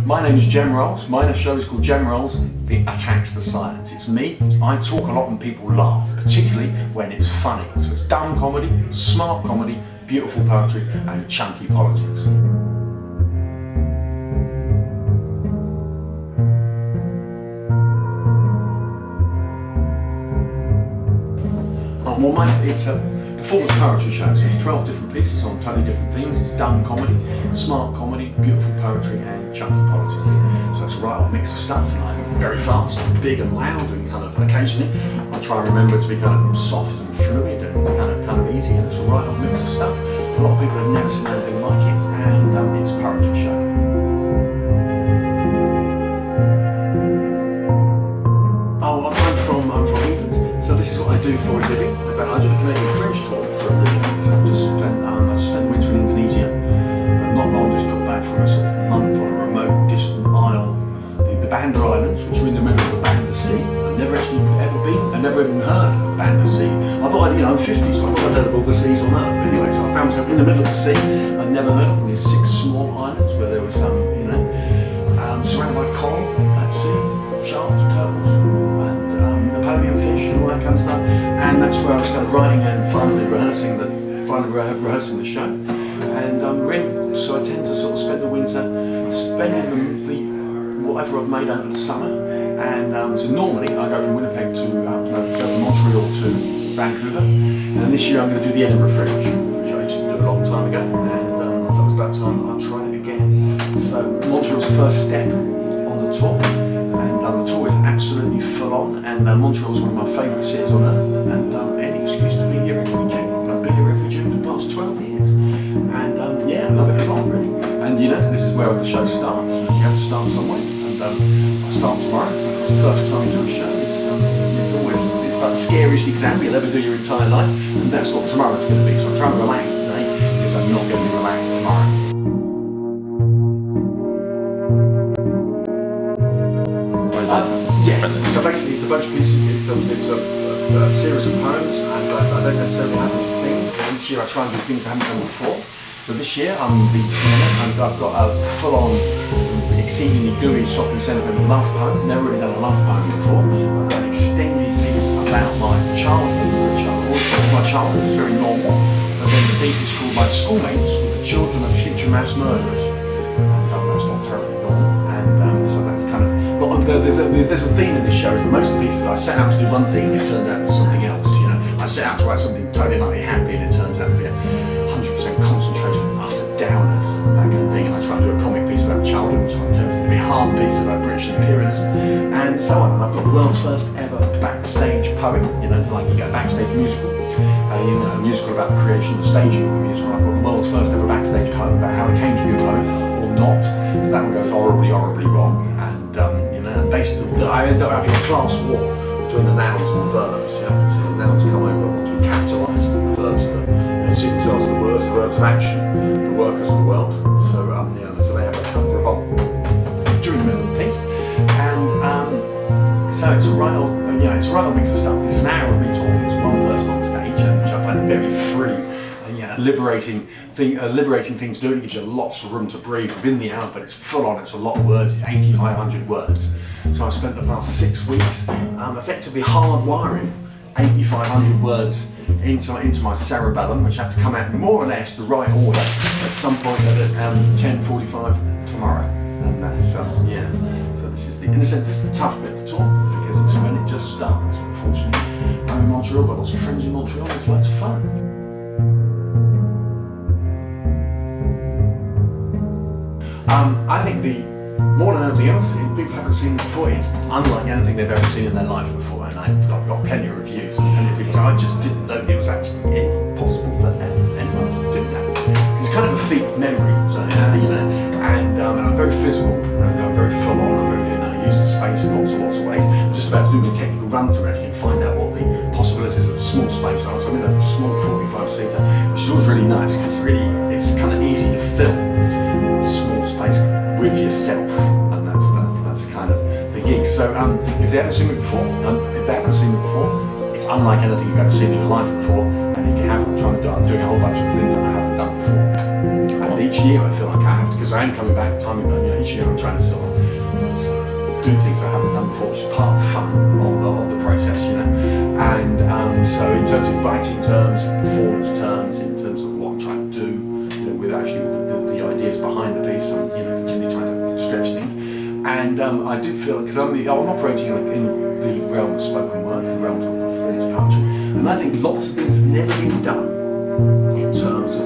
My name is Jem Rolls. My show is called Jem Rolls. It attacks the silence. It's me. I talk a lot and people laugh, particularly when it's funny. So it's dumb comedy, smart comedy, beautiful poetry and chunky politics. Well, it's a performance poetry show, so it's 12 different pieces on totally different themes. It's dumb comedy, smart comedy, beautiful poetry and chunky politics. So it's a right old mix of stuff. I'm very fast, and big and loud, and kind of occasionally I try and remember to be kind of soft and fluid and kind of easy, and it's a right old mix of stuff. A lot of people have never seen anything like it, and it's a poetry show. Oh, I'm from England. So this is what I do for a living. I do the Canadian Fringe tour for a living. So I spent the winter in Indonesia. Not long, just got back from a sort of month on a remote, distant isle, the Banda Islands, which are in the middle of the Banda Sea. I've never actually ever been. I've never even heard of the Banda Sea. I thought, I'm 50, so I thought I'd heard of all the seas on Earth. But anyway, so I found myself in the middle of the sea. I'd never heard of these 6 small islands where there was some, surrounded by coral, that sea, sharks, turtles, and Napoleon fish and all that kind of stuff. And that's where I was kind of writing and finally rehearsing the show. And so I tend to sort of spend the winter spending the whatever I've made over the summer. And so normally I go from Winnipeg to go from Montreal to Vancouver. And this year I'm going to do the Edinburgh Fringe, which I used to do a long time ago. And I thought it was about time I tried it again. So Montreal's the first step on the tour. And the tour is absolutely full on, and Montreal's one of my favourite cities on earth, and any excuse to be here every June. I've been here every June for the past 12 years, and yeah, I love it a lot really. And this is where the show starts. You have to start somewhere, and I start tomorrow. It's the first time you do a show. It's like the scariest exam you'll ever do your entire life, and that's what tomorrow's going to be. So I'm trying to relax today, because I'm not going to be relaxed tomorrow. Yes, so basically it's a bunch of pieces, it's a series of poems, and I don't necessarily have any themes. So each year I try and do things I haven't done before. So this year I've got a full-on, exceedingly gooey, soppy, sentimental love poem. Never really done a love poem before. I've got an extended piece about my childhood, my childhood is very normal. And then the piece is called My Schoolmates, the Children of Future Mass Murderers. That's not terribly normal, and so that's kind of. There's a theme in this show. Is that most of the pieces I set out to do one thing, it turned out to be something else. I set out to write something totally not happy, and it turns out to be 100% concentrated, utter downers, that kind of thing. And I try to do a comic piece about childhood, which turns out to be a hard piece about British imperialism, and so on. And I've got the world's first ever backstage poem. Like you get a backstage musical. A musical about the creation and staging of a musical. I've got the world's first ever backstage poem about how it came to be a poem or not. So that one goes horribly, horribly wrong. And basically, I end up having a class war between the nouns and the verbs. So the nouns come over and want to be capitalised, and the verbs see themselves as the words, the verbs of action, the workers of the world. So so they have a kind of revolt during the middle of the piece, and so it's a right old, it's a right old mix of stuff. It's an hour of me talking to one person on stage, which I find very free. A liberating thing to do. It gives you lots of room to breathe within the hour, but it's full on. It's a lot of words. It's 8,500 words. So I've spent the past 6 weeks effectively hardwiring 8,500 words into my cerebellum, which have to come out more or less the right order at some point at 10:45 tomorrow. And that's So this is in a sense, this is the tough bit of the tour, because it's when it just starts. Unfortunately, I'm in Montreal, got lots of friends in Montreal. It's loads of fun. I think more than anything else, people haven't seen it before. It's unlike anything they've ever seen in their life before, and I've got plenty of reviews and plenty of people say, I just didn't know it was actually possible for anyone to do that. It's kind of a feat of memory, so, and I'm very physical, I'm very full on, I use the space in lots and lots of ways. I'm just about to do a technical run through it and find out what the possibilities of the small space are. So I'm in a small 45-seater, which is always really nice, because it's kind of easy to fill small space with yourself, and that's kind of the gig. So if they haven't seen it before, it's unlike anything you've ever seen in your life before. And if you haven't, I'm doing a whole bunch of things that I haven't done before. And each each year I feel like I have to, because I am coming back time and again, each year I'm trying to sort of do things I haven't done before, which is part of the fun of the process, you know. And so in terms of writing terms, performance terms, in terms of what I'm trying to do, you know, with actually the ideas behind the piece, I'm, you know, continually trying to stretch things. And I do feel, because I'm operating in the realm of spoken word, the realm of performance poetry, and I think lots of things have never been done in terms of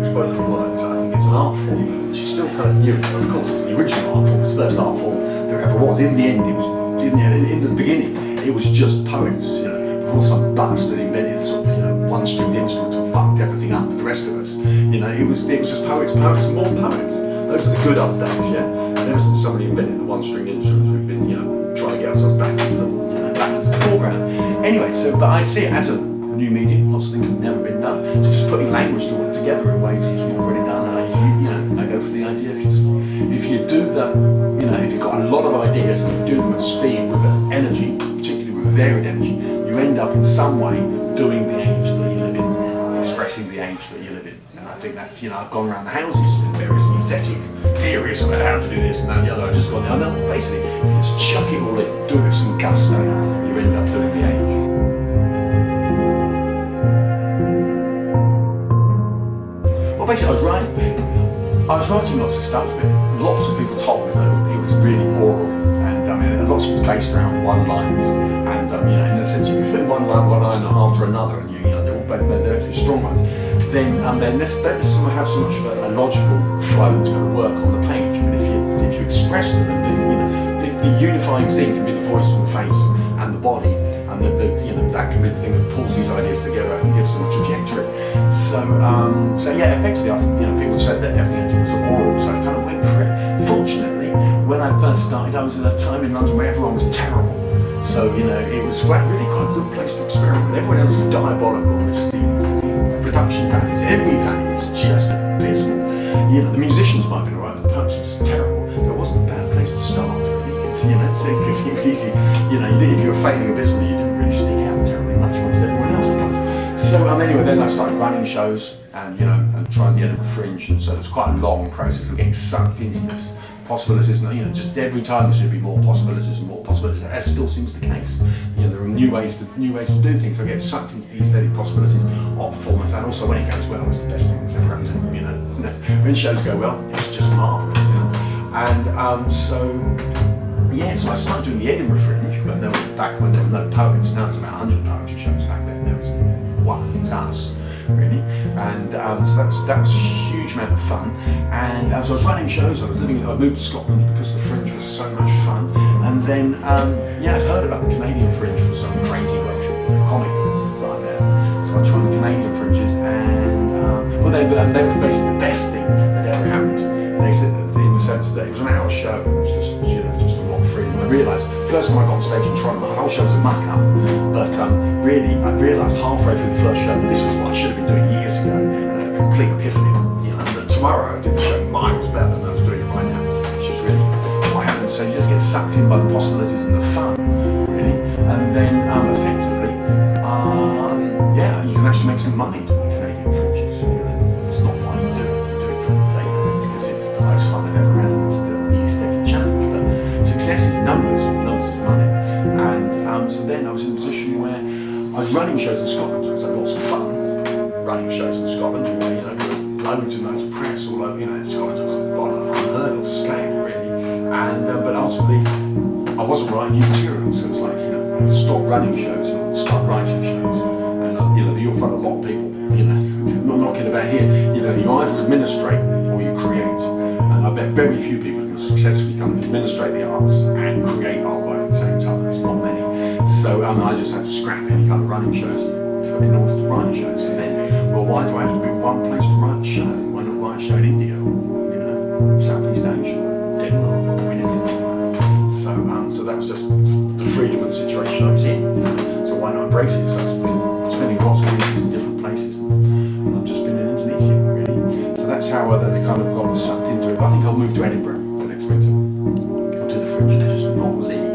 spoken words. I think it's an art form which is still kind of new. Of course, it's the original art form, it's the first art form there ever was. In the end, it was in the beginning, it was just poets, you know, before some bastard invented sort of, you know, one-stringed instruments and fucked everything up for the rest of us. You know, it was just poets, and more poets. Those are the good old days, yeah. And ever since somebody invented the one-stringed instruments, we've been, you know, trying to get ourselves back into the, you know, back into the foreground. Anyway, so but I see it as a new medium. Lots of things have never been done. So just putting language to work together in ways which you've already done. And I go for the idea if you do that, you know, if you've got a lot of ideas and you do them at speed with energy, particularly with varied energy, you end up in some way doing the age that you live in, expressing the age that you live in. And I think that's, you know, I've gone around the houses with various aesthetic theories about how to do this and that and the other. I've just gone, no, basically, if you just chuck it all in, do it with some gusto, you end up doing the age. Well, basically, I was writing lots of stuff, but lots of people told me that it was really oral, and I mean, lots of it was based around one-liners, and you know, in the sense, if you put one line after another, and you know, they're all strong ones, then let's have so much of a logical flow that's going to work on the page. But if you express them, you know, the unifying thing can be the voice and the face and the body. And you know, that can be the thing that pulls these ideas together and gives them a trajectory. So yeah, effectively, you know, people said that everything I did was oral, so I kind of went for it. Fortunately, when I first started, I was in a time in London where everyone was terrible. So you know, it was really quite a good place to experiment. Everyone else was diabolical. Just the production values, every value was just abysmal. You know, the musicians might have been alright, but the poets were just terrible. So it wasn't a bad place to start. You know, because it was easy. You know, if you were failing abysmally, you didn't really stick out terribly much once everyone else was. So anyway, then I started running shows and, you know, and trying the Edinburgh Fringe, and so it was quite a long process of getting sucked into this possibilities. And you know, just every time there should be more possibilities and more possibilities. That still seems the case. You know, there are new ways to do things. I get sucked into the aesthetic possibilities of performance, and also when it goes well, it's the best thing that's ever happened to me. You know, when shows go well, it's just marvelous. You know, and yeah, so I started doing the Edinburgh Fringe, but then back when there were no poets. Now there's about 100 poetry shows. Back then there was one, it was us, really. And so that was a huge amount of fun. And as I was running shows, I moved to Scotland because the Fringe was so much fun. And then, yeah, I'd heard about the Canadian Fringe from some crazy Welsh comic that I met. So I tried the Canadian Fringes, and well, they were basically the best thing that ever happened. They said, in the sense that it was an hour show, it was just, you know, just a lot of freedom. I realised, first time I got on stage in Toronto, the whole show was a muck-up, but really, I realised halfway through the first show that this was what I should have been doing years ago, and I had a complete epiphany. You know, that tomorrow I did the show miles better than I was doing it right now, which is really what happened. So you just get sucked in by the possibilities and the fun, really, and then effectively, yeah, you can actually make some money doing Canadian Fringes. You know, it's not why you do it. You do it for the fame, because it's the most fun I've ever had, and it's the aesthetic challenge. But success is numbers is money. And so then I was in a position where I was running shows in Scotland. It was lots of fun running shows in Scotland. You know, loads and loads of press all over. You know, Scotland was on unheard of scale, really. And but ultimately, I wasn't writing new material, so it was like, you know, I had to stop running shows and start writing shows. And you know, you'll find a lot of people, you know, not knocking about here. You know, you either administrate or you create. And I bet very few people can successfully kind of administrate the arts and create artwork at the same time. There's not many. So I just had to scrap any kind of running shows in order to write shows. And then, well, why do I have to be one place to write a show? Why not write a show in India, you know, Southeast Asia, Denmark, or anything like that? So that was just the freedom of the situation I was in. You know? So why not embrace it? So I've been spending lots of weeks in different places, and I've just been in Indonesia, really. So that's how I kind of got sucked into it. But I think I'll move to Edinburgh for next winter. I'll do the Fringe and just not leave.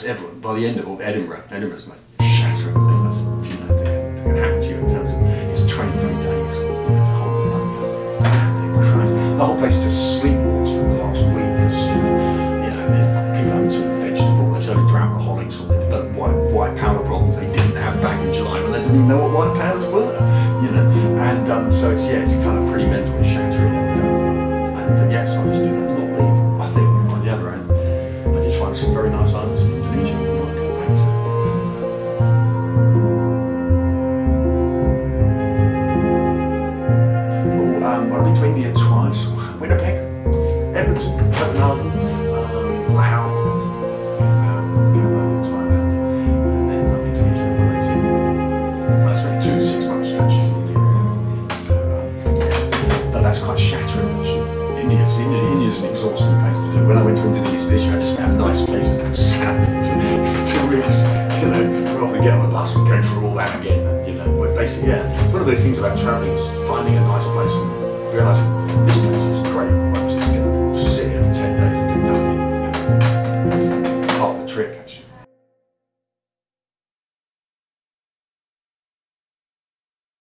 Everyone, by the end of Edinburgh's like shattering thing. That's, you know, that can happen to you in terms of it's 23 days. basically just sleepwalked through the last week because people haven't seen vegetable, they turn into alcoholics, or they develop white powder problems they didn't have back in July when they didn't even know what white powders were, and so it's kind of pretty mental and shattering, and yes, I just do that, not leave. I think on the other hand, I did find some very nice islands in Indonesia that I might go back to. I've been to India twice, Winnipeg, Edmonton, Copenhagen, Laos, Thailand, and then Indonesia and Malaysia. I spent 2 6-month stretches in India, so that's quite shattering actually. India's an exhausting place to do. When I went to Indonesia this year, I just found nice places to sat for 2 weeks, rather than get on a bus and go through all that again. And, basically, it's one of those things about travelling is finding a nice place and realising this place is great. I'm just going to sit here for 10 days and do nothing. It's part of the trick, actually.